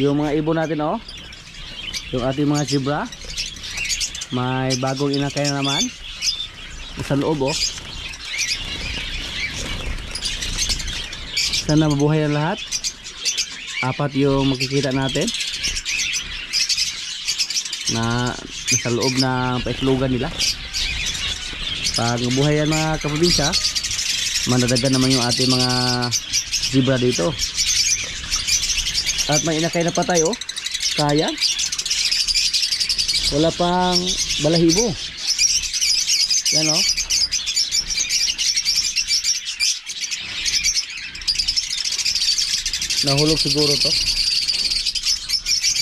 Yung mga ibon natin, oh. Yung ating mga zebra. May bagong inakay na naman. Sa loob, oh. Sana mabuhay ang lahat. 4 yung makikita natin na nasa loob ng paitlogan nila. Pag mabuhay yan mga kaprobinsya, manadagan naman yung ating mga zebra dito. At may inakay na patay, oh. Kaya wala pang balahibo. Yan, oh. Nahulog siguro to.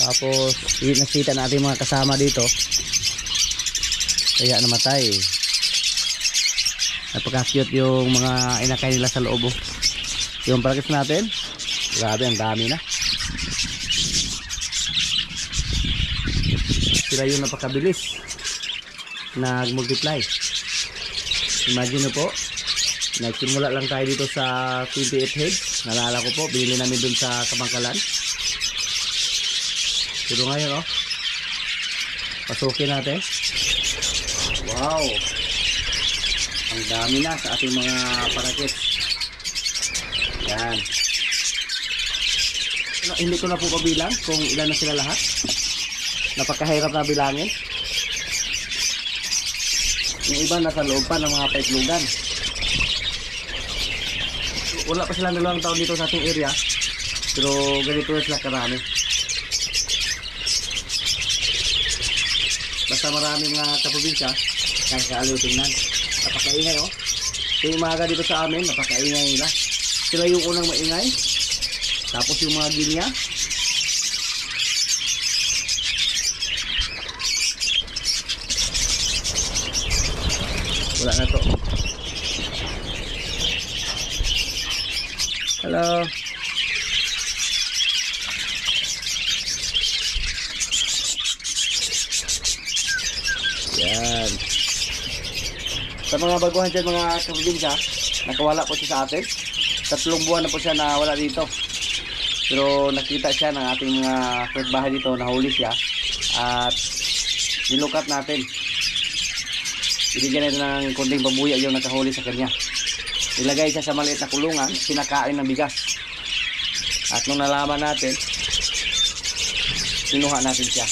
Tapos nakita natin mga kasama dito, kaya namatay. Napaka-cute yung mga inakay nila sa loob, oh. Yung parakis natin, grabe, ang dami na. Sila yung napakabilis nag-multiply. Imagine po, nagsimula lang tayo dito sa 28 heads. Nalala ko po, binili namin dun sa Kamangkalan. Pero ngayon, oh, pasukin natin. Wow, ang dami na sa ating mga parakit. Yan. Hindi ko na po pabilang kung ilan na sila lahat. Napakahirap na bilangin. Yung iba nasa loob pa ng mga paitlugan. Wala pa silang 2 taon dito sa ating area, pero ganito na sila karami. Basta marami mga kaprobinsya, nakakaaliw tingnan. Napakaingay, oh. Yung umaga dito sa amin, napakaingay nila. Sila yung unang maingay. Tapos yung mga ginya. Wala na to. Hello. Yan. Sa mga baguhan dyan mga kaprobinsya, nakawala po siya sa atin. 3 buwan na po siya na wala dito. Pero nakita siya ng ating mga kapitbahay dito, nahuli siya. At nilukat natin. Binigyan natin ng konting babuya yung nakahuli sa kanya. Ilagay siya sa maliit na kulungan, sinakain ng bigas. At nung nalaman natin, kinuha natin siya.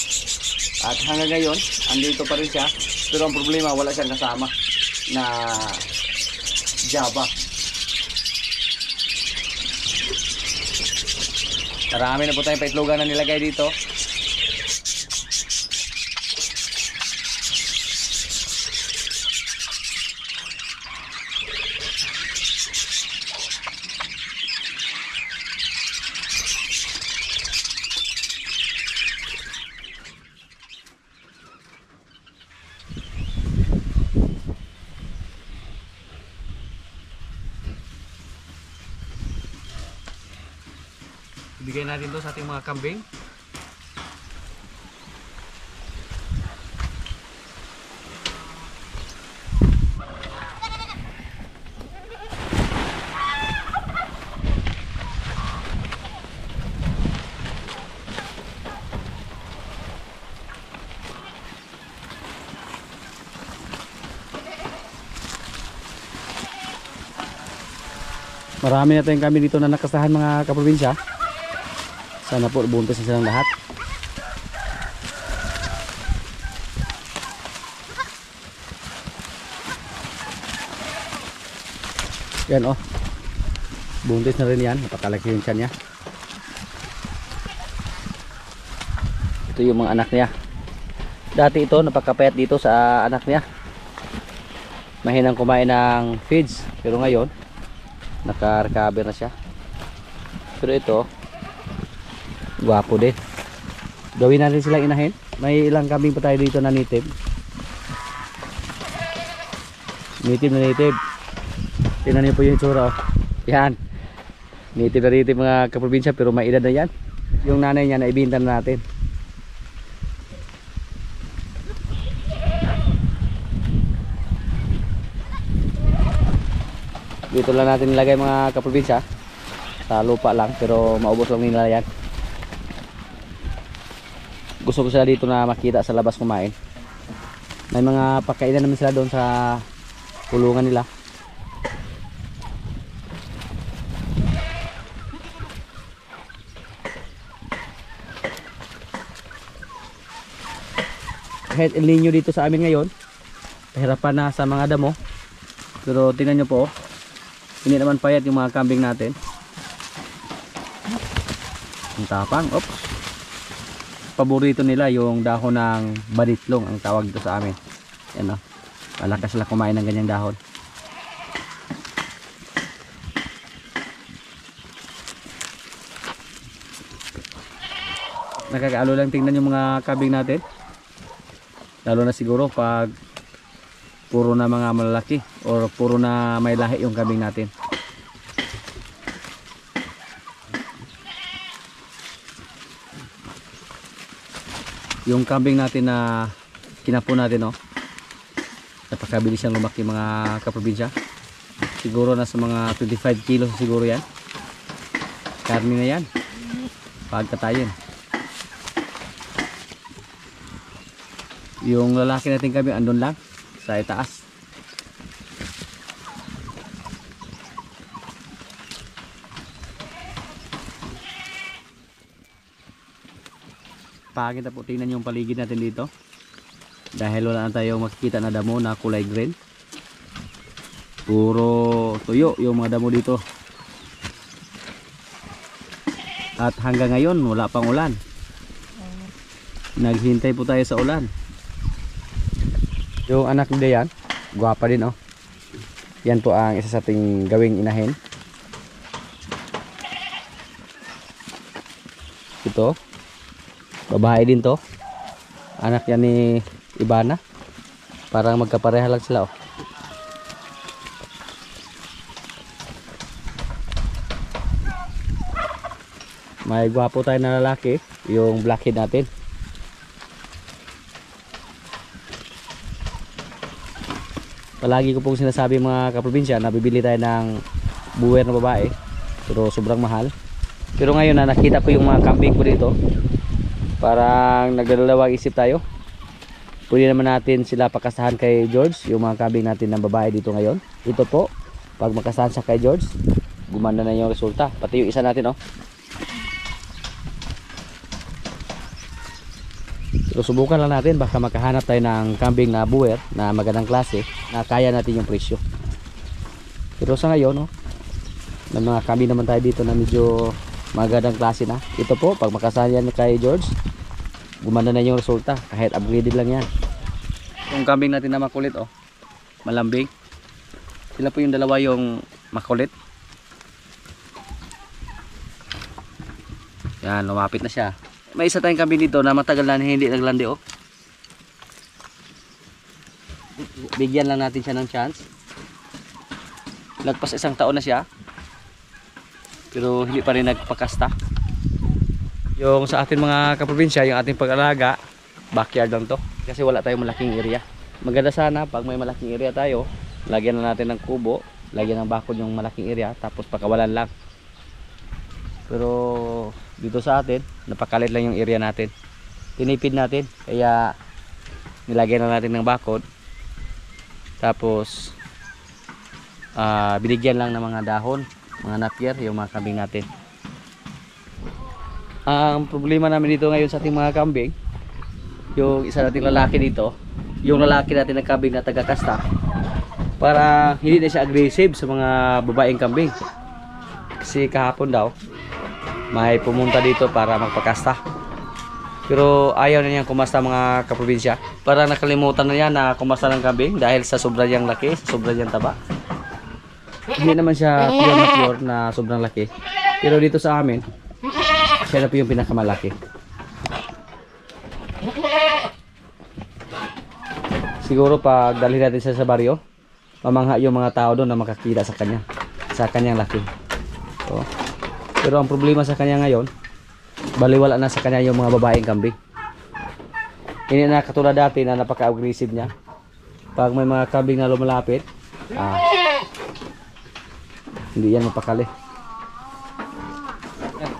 At hanggang ngayon, andito pa rin siya. Pero ang problema, wala siyang kasama na Java. Marami na po tayong paitlogan na nilagay dito. Ibigay natin to sa ating mga kambing. Marami na tayong kambing dito na nakasahan mga kaprobinsya. Sana po buntis na silang lahat. Yan, oh. Buntis na rin yan. Napakalaki yung tiyan niya. Ito yung mga anak niya. Dati ito napakapayat dito sa anak niya. Mahinang kumain ng feeds. Pero ngayon naka-recover na siya. Pero ito gwapo din. Gawin natin silang inahin. May ilang kambing pa tayo dito na native. Native na native. Tingnan niyo po yung itsura, oh. Yan. Native na native mga kaprobinsya, pero may edad na yan. Yung nanay niya naibinta na natin. Dito lang natin nilagay mga kaprobinsya. Sa lupa lang, pero maubos lang nila yan. gusto ko sila dito na makita sa labas kumain. May mga pagkainan naman sila doon sa kulungan nila. Kahit El Nino dito sa amin ngayon, pahirapan na sa mga damo. Pero tingnan nyo po, hindi naman payat yung mga kambing natin. Ang tapang. Oops. Paborito nila yung dahon ng baditlong, ang tawag dito sa amin. Yan o. Malakas sila kumain ng ganyang dahon. Nakakaalo lang tingnan yung mga kambing natin. Lalo na siguro pag puro na mga malalaki or puro na may lahi yung kambing natin. Yung kambing natin na kinapo natin, oh, napakabilis siyang lumaki mga kaprobinsya. Siguro nasa mga 25 kilos siguro yan. Karni na yan pagkatayin. Yung lalaki natin kambing andun lang sa itaas. Pagkita po, tingnan yung paligid natin dito. Dahil wala na tayong makikita na damo na kulay green. Puro tuyo yung mga damo dito. At hanggang ngayon wala pang ulan. Naghintay po tayo sa ulan. Yung anak nila yan, gwapa din, oh. Yan po ang isa sa ating gawing inahin. Ito, babae din to. Anak yan ni Ibana. Parang magkapareha lang sila, oh. May gwapo tayo na lalaki, yung blackhead natin. Palagi ko pong sinasabi mga kaprobinsya na bibili tayo ng buwer na babae, pero sobrang mahal. Pero ngayon na nakita ko yung mga kambing ko dito, parang nagdadalawang isip tayo. Pwede naman natin sila pakasahan kay George, yung mga kambing natin ng babae dito ngayon. Ito po, pag makasahan siya kay George, gumanda na yung resulta. Pati yung isa natin, oh. So subukan lang natin, baka makahanap tayo ng kambing na buwer na magandang klase na kaya natin yung presyo. Pero sa ngayon, oh, may mga kambing naman tayo dito na medyo magandang klase na. Ito po, pag makasahan yan kay George, gumanda na yung resulta, kahit upgraded lang yan. Yung kambing natin na makulit, oh, malambing. Sila po yung dalawa yung makulit. Yan, lumapit na siya. May isa tayong kambing dito na matagal na hindi naglandi, oh. Bigyan lang natin siya ng chance. Nagpas 1 taon na siya, pero hindi pa rin nagpakasta. Yung sa atin mga kaprobinsya, yung ating pag-alaga, backyard lang to. Kasi wala tayong malaking area. Maganda sana pag may malaking area tayo, lagyan na natin ng kubo, lagyan ng bakod yung malaking area, tapos pakawalan lang. Pero dito sa atin, napakalit lang yung area natin. Tinipid natin, kaya nilagyan na natin ng bakod. Tapos binigyan lang ng mga dahon, mga napier, yung mga kambing natin. Ang problema namin dito ngayon sa ating mga kambing, yung isa nating lalaki dito, yung lalaki natin ng kambing na taga-kasta, para hindi na siya aggressive sa mga babaeng kambing. Kasi kahapon daw may pumunta dito para magpakasta, pero ayaw na niyang kumasta mga kaprobinsya. Parang nakalimutan na niya na kumasta ng kambing dahil sa sobrang niyang laki, sa sobrang niyang taba. Hindi naman siya pure na sobrang laki, pero dito sa amin siya na po yung pinakamalaki. Siguro pag dalhin natin siya sa baryo, mamangha yung mga tao doon na makakita sa kanya, sa kanyang laki. So, pero ang problema sa kanya ngayon, baliwala na sa kanya yung mga babaeng kambing. Hindi na katulad dati na napaka-aggressive niya. Pag may mga kambing na lumalapit, hindi yan mapakali.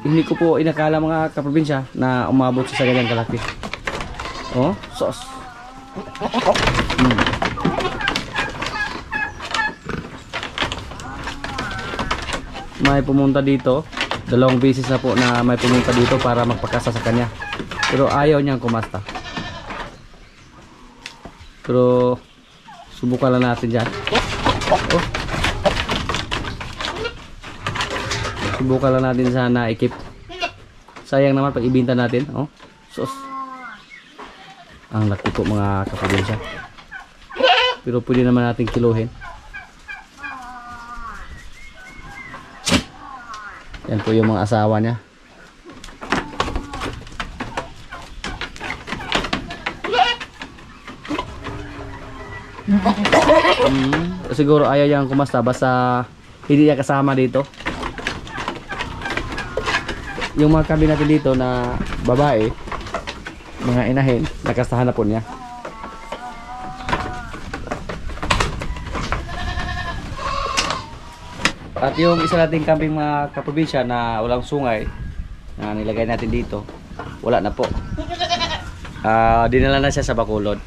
Hindi ko po inakala mga kaprobinsya na umabot sa ganyang kalaki. Oh, sauce. Mm. May pumunta dito. Dalawang beses na po na may pumunta dito para magpakasa sa kanya. Pero ayaw niyang kumasta. Pero subukan lang natin dyan. Oh. Subukan lang natin sana ikip. Sayang naman pag ibinta natin. Oh, sus. Ang laki po mga kaprobinsya. Pero pwede naman natin kiluhin. Yan po yung mga asawa niya. Siguro ayaw niyang kumasta basta hindi niya kasama dito. Yung mga kambing natin dito na babae, mga inahin, nakastahan na po niya. At yung isa nating kambing mga kaprobinsya na walang sungay na nilagay natin dito, wala na po. Dinala na siya sa Bacolod.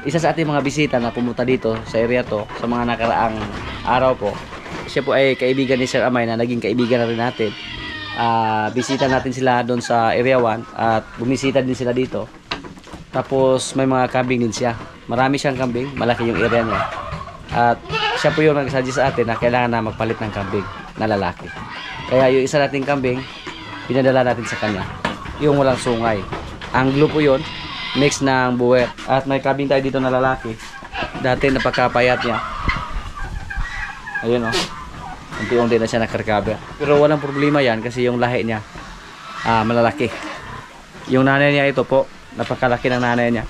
Isa sa ating mga bisita na pumunta dito sa area to sa mga nakaraang araw po, siya po ay kaibigan ni Sir Amay na naging kaibigan na rin natin. Bisita natin sila doon sa area 1 at bumisita din sila dito. Tapos may mga kambing din siya. Marami siyang kambing, malaki yung area niya. At siya po yung nagsuggest sa atin na kailangan na magpalit ng kambing na lalaki. Kaya yung isa nating kambing, pinadala natin sa kanya. Yung walang sungay. Anglo po yun, mix ng buwer. At may kambing tayo dito na lalaki. Dati napakapayat niya. Ayun o. Unti-unti na siya nakarecover. Pero walang problema yan kasi yung lahi niya malalaki. Yung nanay niya ito po, napakalaki ng nanay niya.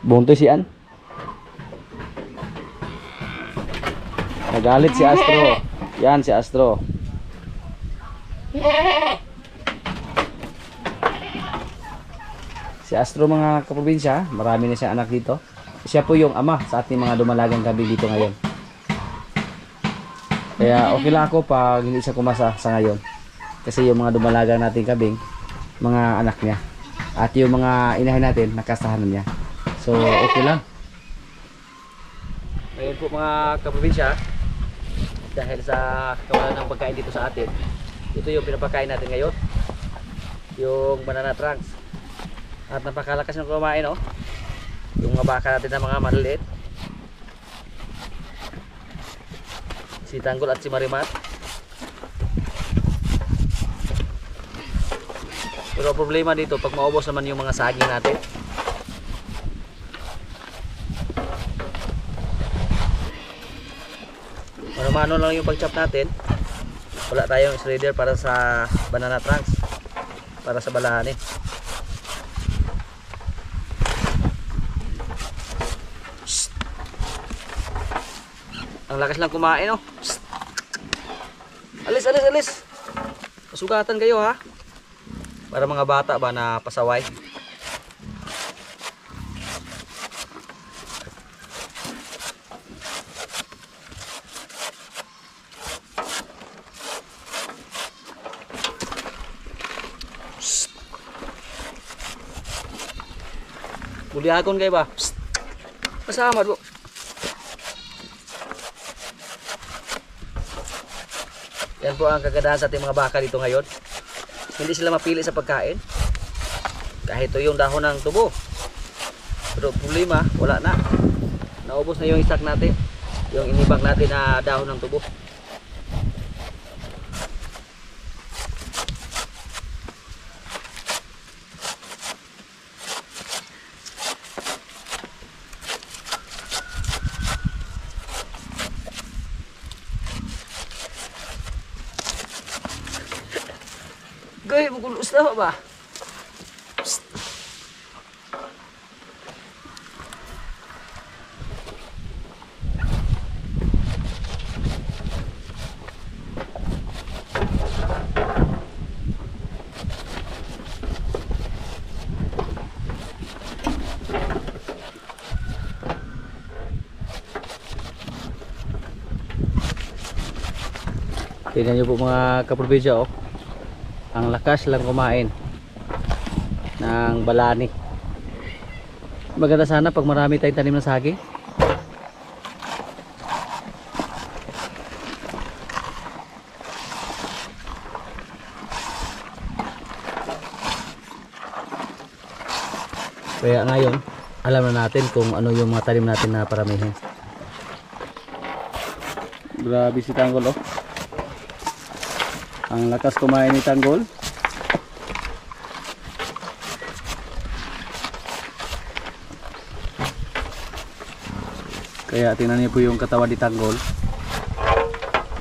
Buntis yan. Nagalit si Astro. Yan si Astro. Si Astro mga kaprobinsya, marami na siya anak dito. Siya po yung ama sa ating mga dumalagang kambing dito ngayon. Kaya okay lang ako pag hindi siya kumasa sa ngayon. Kasi yung mga dumalagang nating kambing, mga anak niya. At yung mga inahin natin, nakasahan niya. So okay lang. Ngayon po mga kaprobinsya, dahil sa kawalan ng pagkain dito sa atin, ito yung pinapakain natin ngayon, yung banana trunks. At napakalakas ng kumain, oh. Yung mga baka natin na mga maliliit, si Tanggol at si Marimat. Pero problema dito pag maubos naman yung mga saging natin. Mano-mano lang yung pag-chop natin. Wala tayong shredder para sa banana trunks, para sa balahan eh. Shhh. Ang lakas lang kumain, oh. Shhh. Alis, alis, alis. Pasugatan kayo ha. Para mga bata ba na pasaway. Buliakon kayo ba? Psst. Masama bro. Yan po ang kagandahan sa ating mga baka dito ngayon. Hindi sila mapili sa pagkain. Kahit ito yung dahon ng tubo. Pero problema, wala na. Naubos na yung stock natin. Yung inibang natin na dahon ng tubo. Gay, magulos na ba? Psst. Tingnan nyo po mga kaprobinsya, oh. Ang lakas lang kumain. ng balani. Maganda sana pag marami tayong tanim na saging. Kaya ngayon, alam na natin kung ano yung mga tanim natin na paramihin. Grabe si Tanggol, oh. Ang lakas kumain ni Tanggol. Kaya tingnan niyo po yung katawan ni Tanggol.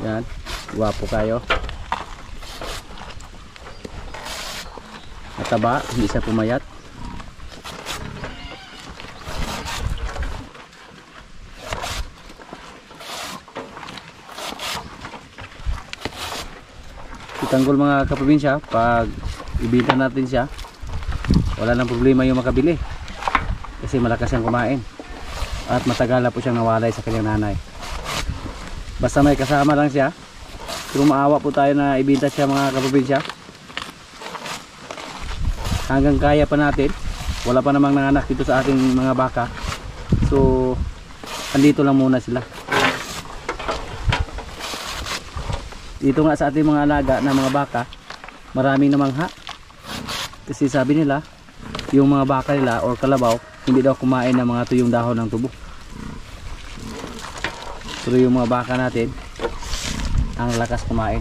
Yan, guwapo kayo. Mataba, hindi siya pumayat. Tanggol mga kaprobinsya, pag ibenta natin siya, wala nang problema yung makabili kasi malakas siyang kumain at matagal na po siyang nawalay sa kanyang nanay. Basta may kasama lang siya. Kung maawa po tayo na ibenta siya mga kaprobinsya, hanggang kaya pa natin. Wala pa namang nanganak dito sa ating mga baka, so andito lang muna sila. Dito nga sa ating mga alaga na mga baka, maraming namangha. Kasi sabi nila, yung mga baka nila or kalabaw, hindi daw kumain ng mga tuyong dahon ng tubo. Pero yung mga baka natin, ang lakas kumain.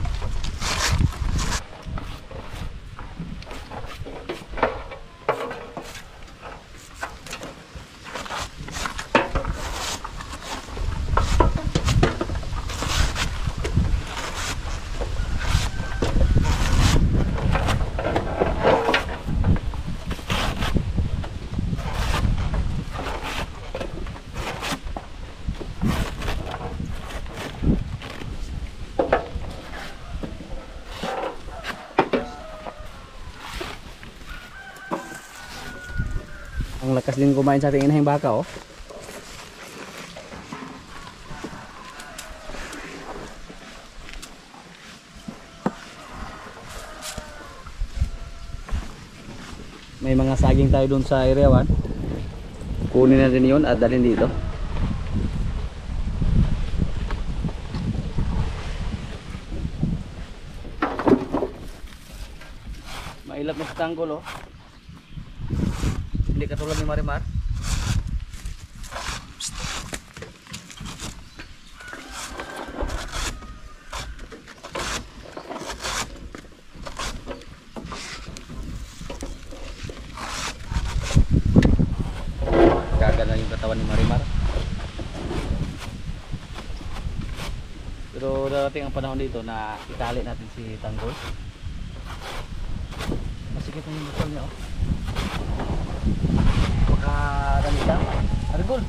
Ang lakas din kumain sa ating inahing baka, oh. May mga saging tayo dun sa area 1. Kunin natin yun at dalhin dito. Mailap na sa Tanggol, oh. Hindi katulad ni Marimar. Gagana yung katawan ni Marimar. Pero darating ang panahon dito na itali natin si Tanggol. Masikip na yung bukal niya, oh. Ganita, Argol.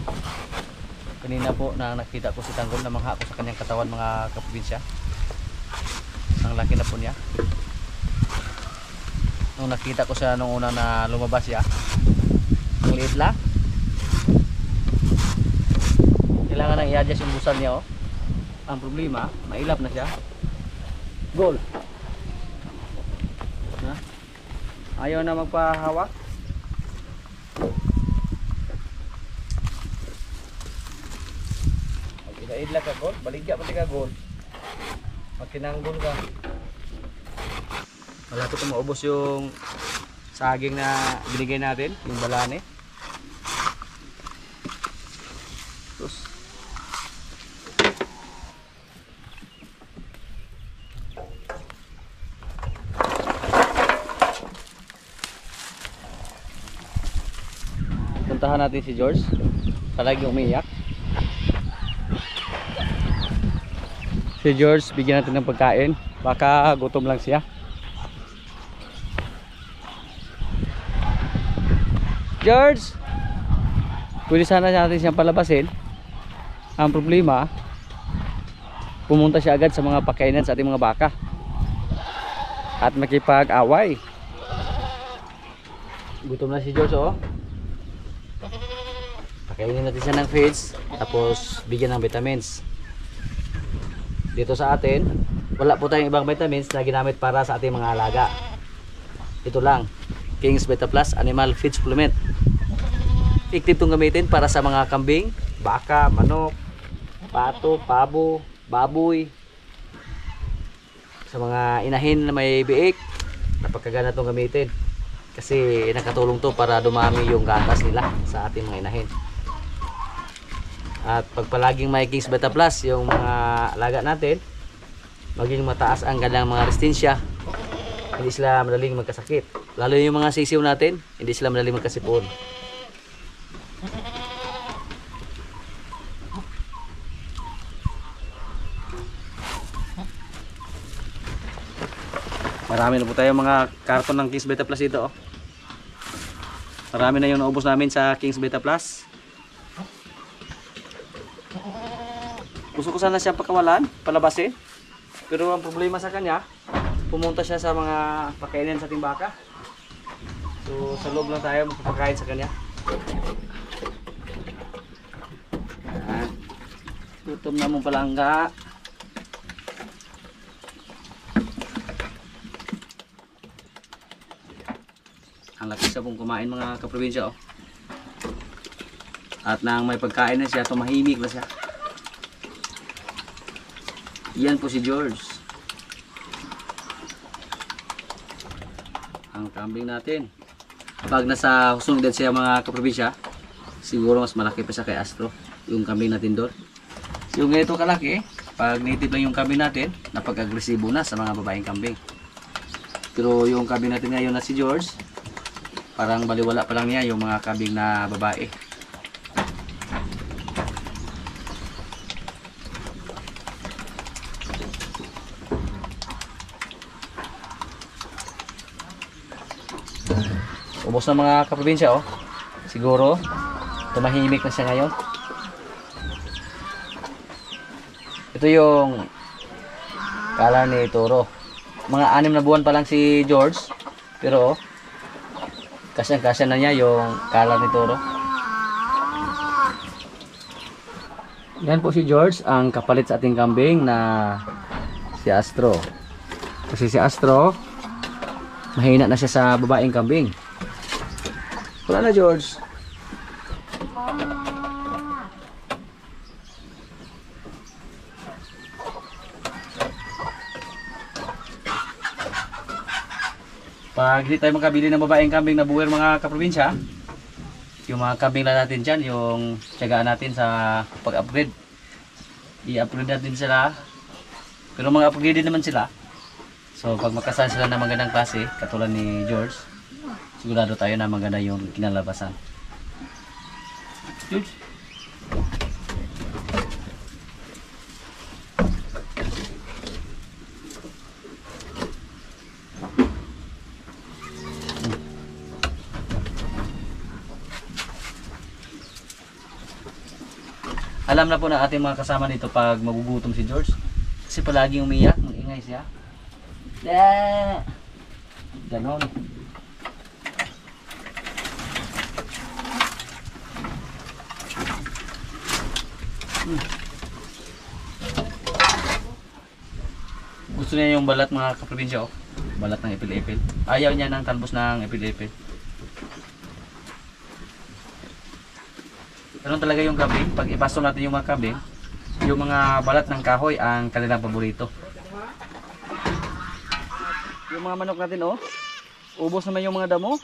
Kanina po na nakita ko si Tanggol, namangha ko sa kanyang katawan mga kaprobinsya. Ang laki na po niya. Nung nakita ko siya nung una na lumabas siya, ang liit lang. Kailangan nang i-adjust yung busal niya, oh. Ang problema, mailap na siya. Gol. Ayaw na magpahawak. Idla ka, Gol, baligya pati ka, Gol. Magtinanggol ka. Malapit na maubos yung saging na binigay natin, yung balane. Terus puntahan natin si George. Palagi umiiyak. Si George, bigyan natin ng pagkain. Baka gutom lang siya. George! Pwede sana natin siyang palabasin. Ang problema, pumunta siya agad sa mga pakainan sa ating mga baka at makipag-away. Gutom na si George, oh. Pakainin natin siya ng feeds, tapos bigyan ng vitamins. Dito sa atin, wala po tayong ibang vitamins na ginamit para sa ating mga alaga. Ito lang. King's Beta Plus Animal Feed Supplement. Effective itong gamitin para sa mga kambing, baka, manok, pato, pabo, baboy, sa mga inahin na may biik. Napakagana itong gamitin kasi nakatulong to para dumami yung gatas nila sa ating mga inahin. At pag palaging may King's Beta Plus yung mga alaga natin, maging mataas ang kanilang mga resistensya, hindi sila madaling magkasakit. Lalo yung mga sisiw natin, hindi sila madaling magkasipon. Marami na po tayo mga karton ng King's Beta Plus dito. Marami na yung naubos namin sa King's Beta Plus. Gusto ko sana siya pakawalan, palabasin. Pero ang problema sa kanya, pumunta siya sa mga pakainin sa ating baka. So sa loob lang tayo magpapakain sa kanya. Gutom na mong palangga. Ang laki siya pong kumain mga kaprobinsya. At nang may pagkain na siya, tumahimik na siya. Yan po si George. Ang kambing natin. Pag nasa husong edad siya mga kaprobinsya, siguro mas malaki pa siya kay Astro. Yung kambing natin doon. Yung ganito kalaki, pag native lang yung kambing natin, napag-agresibo na sa mga babaeng kambing. Pero yung kambing natin ngayon na si George, parang baliwala pa lang niya yung mga kambing na babae. Ubos na mga kaprobinsya oh. Siguro tumahimik na siya ngayon. Ito yung color ni Toro. Mga 6 na buwan pa lang si George, pero kasyang-kasya na niya yung color ni Toro. Yan po si George, ang kapalit sa ating kambing na si Astro. Kasi si Astro, mahina na siya sa babaeng kambing. Wala na George. Pag hindi tayo makabili ng babaeng kambing na buwer mga kaprobinsya, yung mga kambing lang natin dyan, yung tiyagaan natin sa pag-upgrade. I-upgrade natin sila. Pero mga upgrade din naman sila. So pag makasal sila ng magandang klase, katulad ni George, sigurado tayo na maganda yung kinalabasan. George? Alam na po ng ating mga kasama dito pag magugutom si George. Kasi palaging umiyak, mag-ingay siya. Ganon. Gusto niya yung balat mga kaprobinsya oh. Balat ng ipil-ipil. Ayaw niya ng talbos ng ipil-ipil. Ganun talaga yung kambing. Pag ipasto natin yung mga kambing, yung mga balat ng kahoy ang kanilang paborito. Yung mga manok natin oh, ubos naman yung mga damo.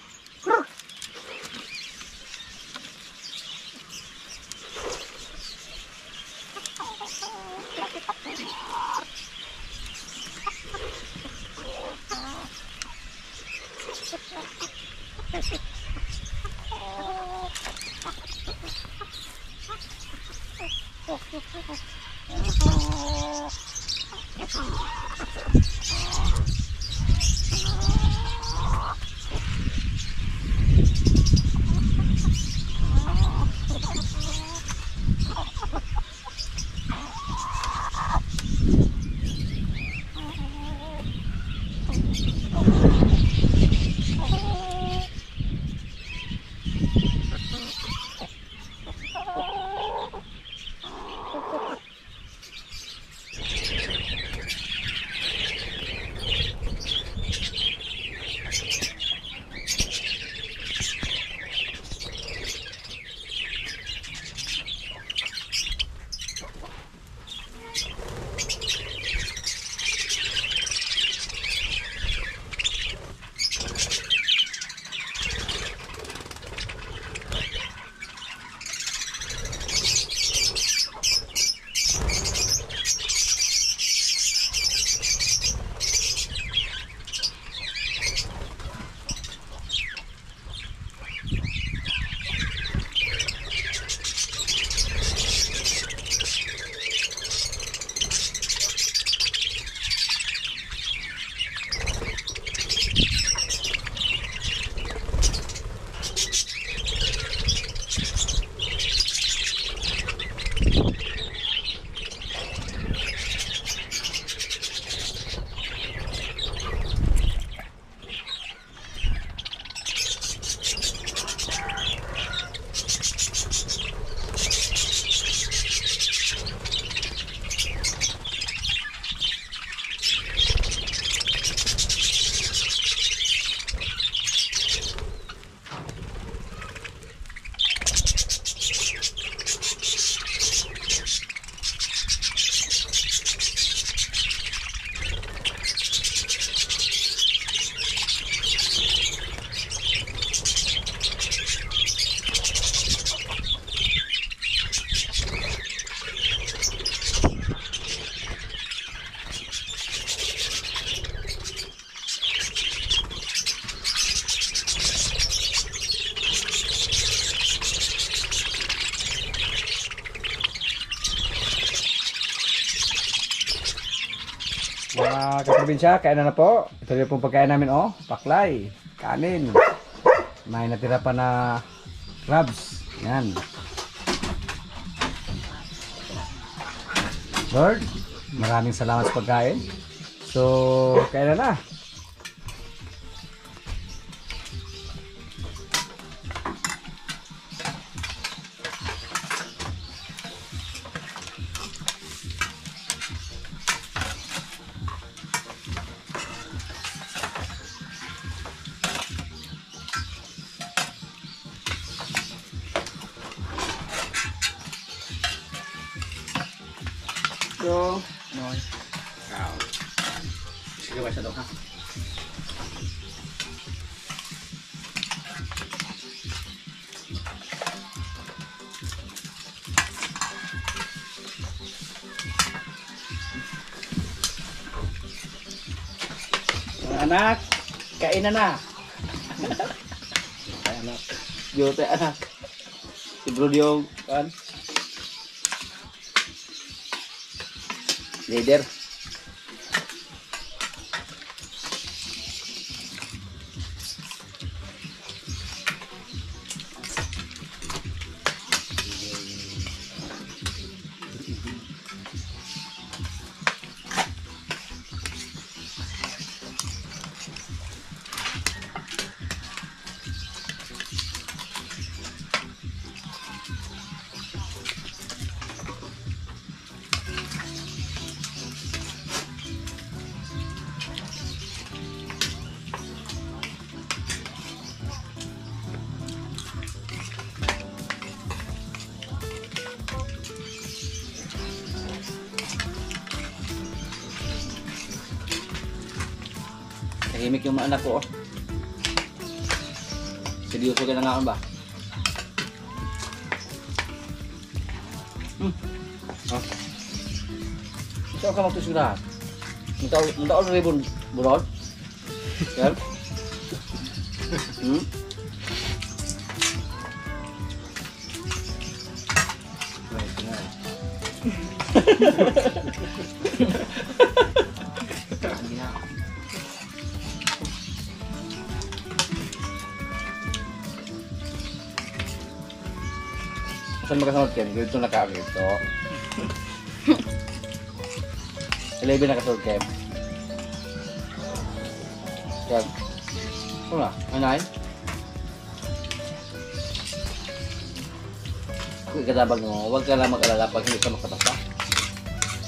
kaprobinsya, kain na po. Ito yung pong pagkain namin, oh. Paklay, kanin. May natira pa na crabs. Yan. Lord, maraming salamat sa pagkain. So, kain na. So, noy. Sige ba siya daw ha? Mga anak, kain na. Anak, jote anak. Si Bro yung kan? Leader. Tahimik yung mga anak ko, oh. Seryoso ka na nga ba? Oh. Saan ka magtusirahan? Munta ko ribon burod? Yan? Saan magkasamot Ken? Dito nakakit ito. 11 nakasunod Ken. Ken. Ano na? Anay? Kung ikatabag mo, huwag ka lang mag-alala pag hindi ka makatasa.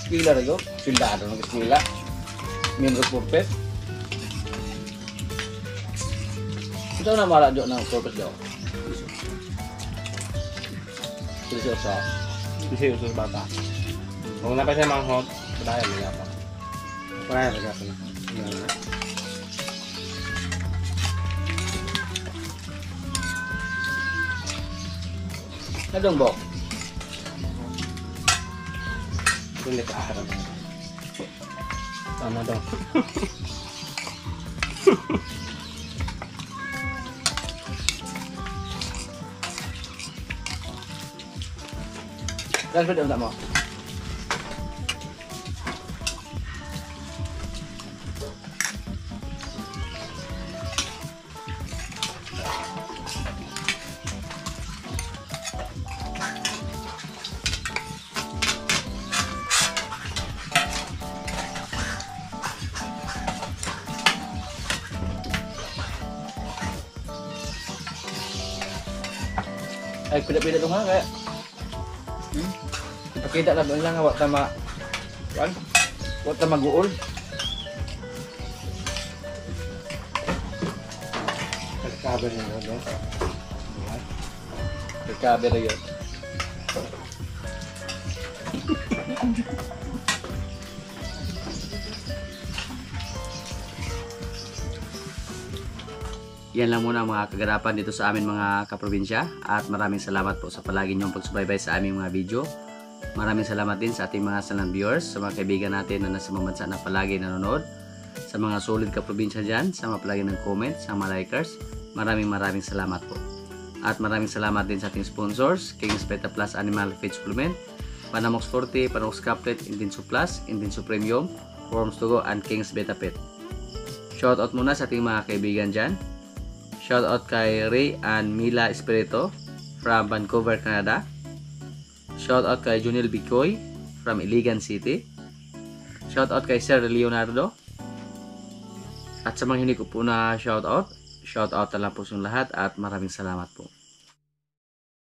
Skila rin yun. Sildado ng skila. Membro purpose. Ito na mara doon ng purpose daw. Seryoso sa bata. Kung napay siya manghod, padaya mo yata. Padaya mo yata na. Nadong bo? Hindi ka akarap. Tama daw. Saan pwede mo? Ay, pila-pila ito nga kaya. Ipakita na ba lang wak tama. Wak tama guol. Nagkabar niya no? Recover yun. Yan lang muna ang mga kaganapan dito sa amin mga kaprobinsya at maraming salamat po sa palagi niyong pagsubaybay sa aming mga video. Maraming salamat din sa ating mga silent viewers, sa mga kaibigan natin na nasa mga bansa na palagi nanonood, sa mga solid kaprobinsya dyan, sa mga palagi ng comment, sa mga likers. Maraming salamat po. At maraming salamat din sa ating sponsors, King's Beta Plus Animal Feed Supplement, Panamox Forte, Panamox Caplet, Intenso Plus, Intenso Premium, Worms to Go, and King's Beta Pet. Shoutout muna sa ating mga kaibigan dyan. Shoutout kay Ray and Mila Espirito from Vancouver, Canada. Shoutout kay Junil Bicoy from Iligan City. Shoutout kay Sir Leonardo. At sa mga hindi ko po na shoutout na lang po sa lahat at maraming salamat po.